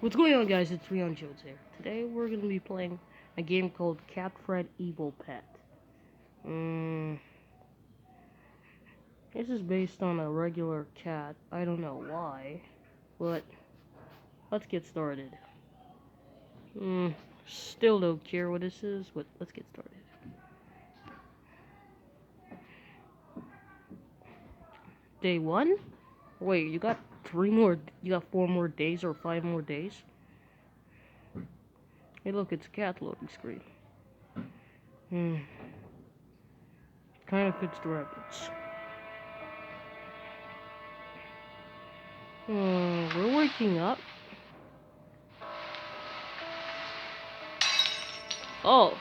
What's going on, guys? It's Rion Jones here. Today we're gonna be playing a game called Cat Fred Evil Pet. This is based on a regular cat. I don't know why, but let's get started. Still don't care what this is, but let's get started. Day one? Wait, you got you got 4 more days or 5 more days? Hey, look, it's a cat loading screen. Kind of fits the rabbits. We're waking up. Oh.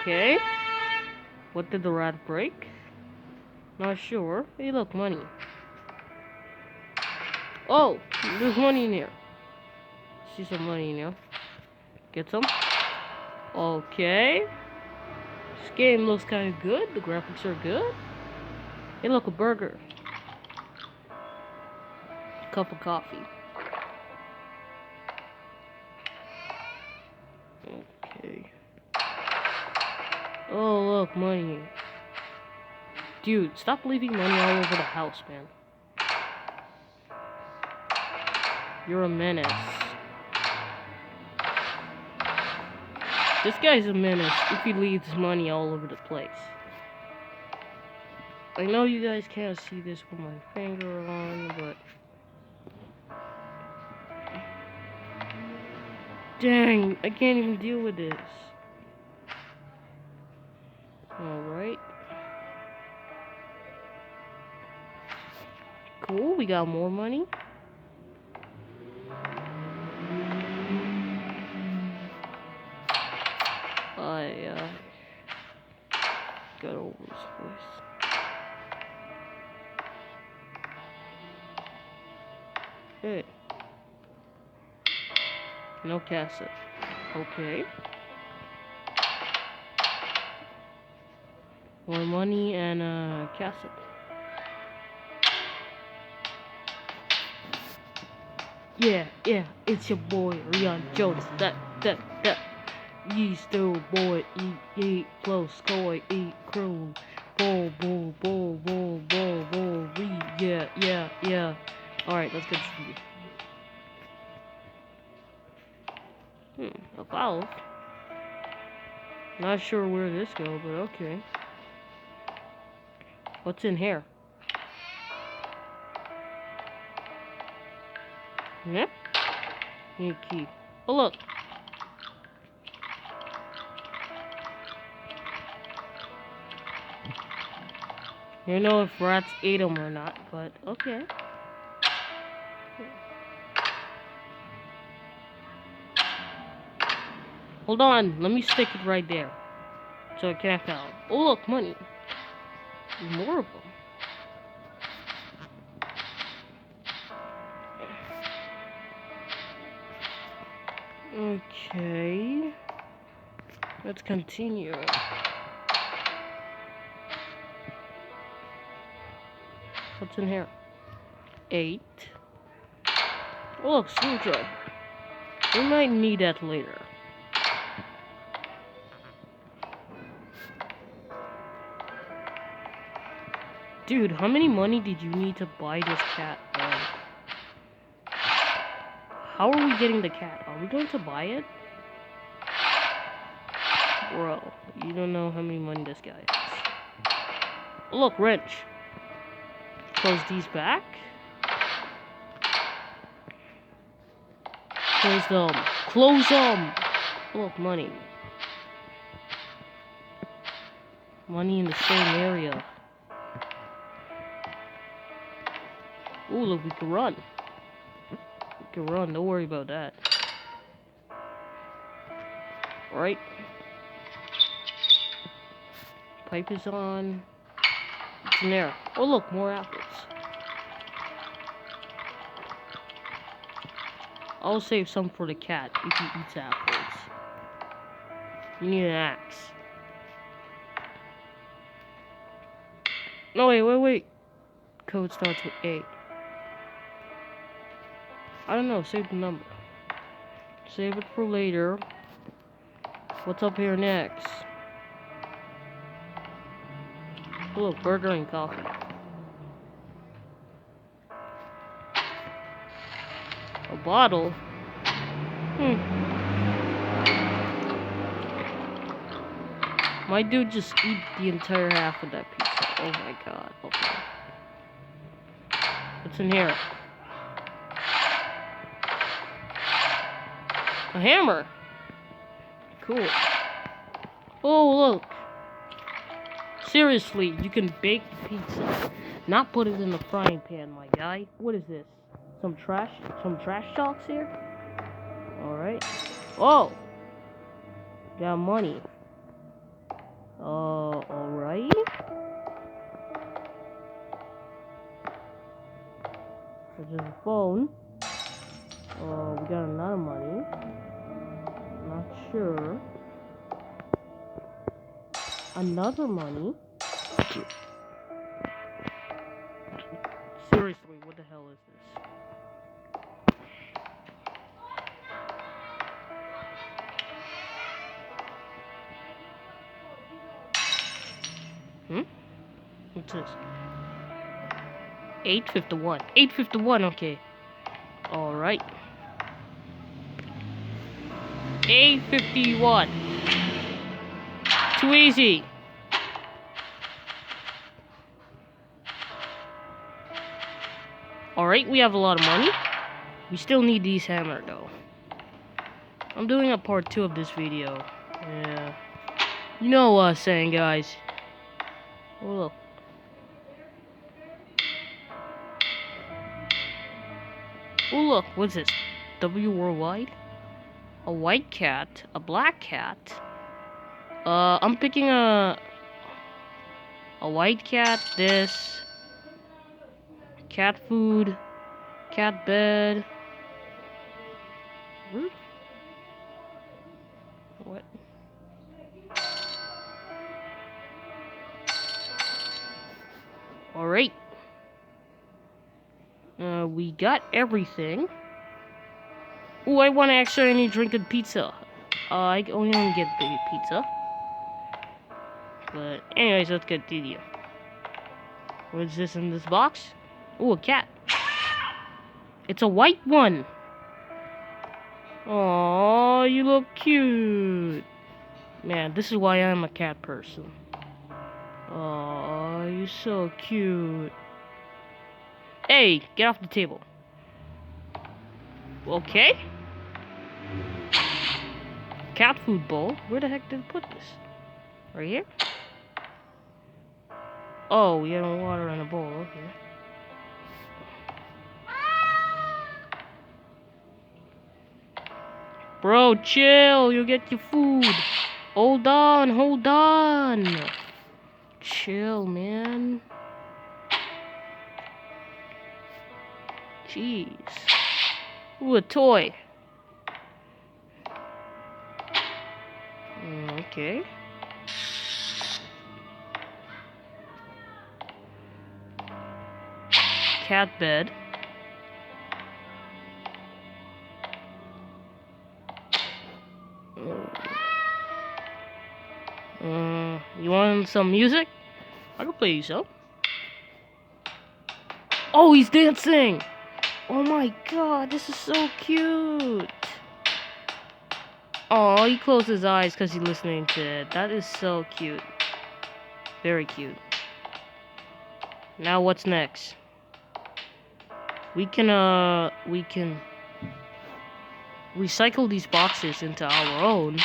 Okay. What did the rat break? Not sure. Hey, look, money. Oh, there's money in here. See some money in here. Get some. Okay. This game looks kind of good. The graphics are good. Hey, look, a burger. Cup of coffee. Okay. Oh, look, money. Dude, stop leaving money all over the house, man. You're a menace. This guy's a menace if he leaves money all over the place. I know you guys can't see this with my finger on, but... Dang, I can't even deal with this. Alright. Cool, we got more money. I got over this place. Hey. No cassette. Okay. More money and a cassette. Yeah, it's your boy Rion Jones. That. Ye still boy, eat close, koi, eat crew. Bull, yeah. Alright, let's continue. A valve? Not sure where this goes, but okay. What's in here? Yep. Need a key. Oh, look. I don't know if rats ate them or not, but okay. Hold on, let me stick it right there. So I can't fall. Oh, look, money. More of them. Okay. Let's continue. What's in here? 8. Oh, look, screwdriver. We might need that later. Dude, how many money did you need to buy this cat, man? How are we getting the cat? Are we going to buy it? Bro, you don't know how many money this guy has. Oh, look, wrench. Close these back. Close them. Close them! Oh, look, money. Money in the same area. Ooh, look, we can run. We can run, don't worry about that. Right? Pipe is on. It's in there. Oh, look, more apples. I'll save some for the cat if he eats apples. You need an axe. No, wait. Code starts with A. I don't know, save the number. Save it for later. What's up here next? Oh, look, burger and coffee. A bottle? My dude just eat the entire half of that pizza. Oh my god. Okay. What's in here? A hammer. Cool. Oh, look. Seriously, you can bake pizza. Not put it in the frying pan, my guy. What is this? Some trash talks here? Alright. Oh! Got money. Alright. There's a phone. We got another money. Not sure. Another money. Seriously, what the hell is this? What's this? 851. 851, okay. Alright. 851. Too easy. Alright, we have a lot of money. We still need these hammer though. I'm doing a part 2 of this video. Yeah. You know what I'm saying, guys. Oh, look. Oh, look. What's this? W Worldwide? A white cat. A black cat. I'm picking a white cat. This. Cat food. Cat bed. What? Alright. We got everything. Oh, I want to actually drink a pizza. I only want to get the pizza. But anyways, let's continue. What's this in this box? Oh, a cat. It's a white one. Oh, you look cute. Man, this is why I'm a cat person. Oh, you're so cute. Hey, get off the table. Okay. Cat food bowl. Where the heck did I put this? Right here? Oh, we have water in a bowl. Okay. Bro, chill. You'll get your food. Hold on. Chill, man. Jeez. Ooh, a toy. Okay. Cat bed. You want some music? I can play you some. Oh, he's dancing! Oh my god, this is so cute! Oh, he closed his eyes because he's listening to it. That is so cute. Very cute. Now what's next? We can recycle these boxes into our own.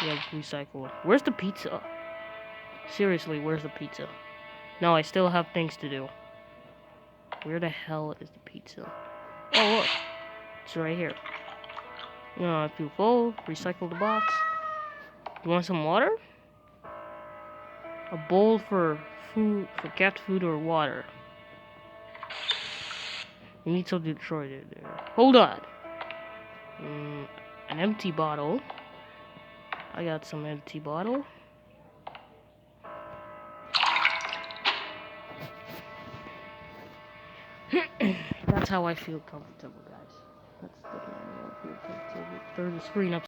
Yeah, recycle. Where's the pizza? Seriously, where's the pizza? No, I still have things to do. Where the hell is the pizza? Oh, look. It's right here. If you full, recycle the box. You want some water? A bowl for food, for cat food or water. You need something to try there. Hold on. An empty bottle. I got some empty bottle. That's how I feel comfortable, guys. That's definitely how I feel comfortable. Turn the screen up.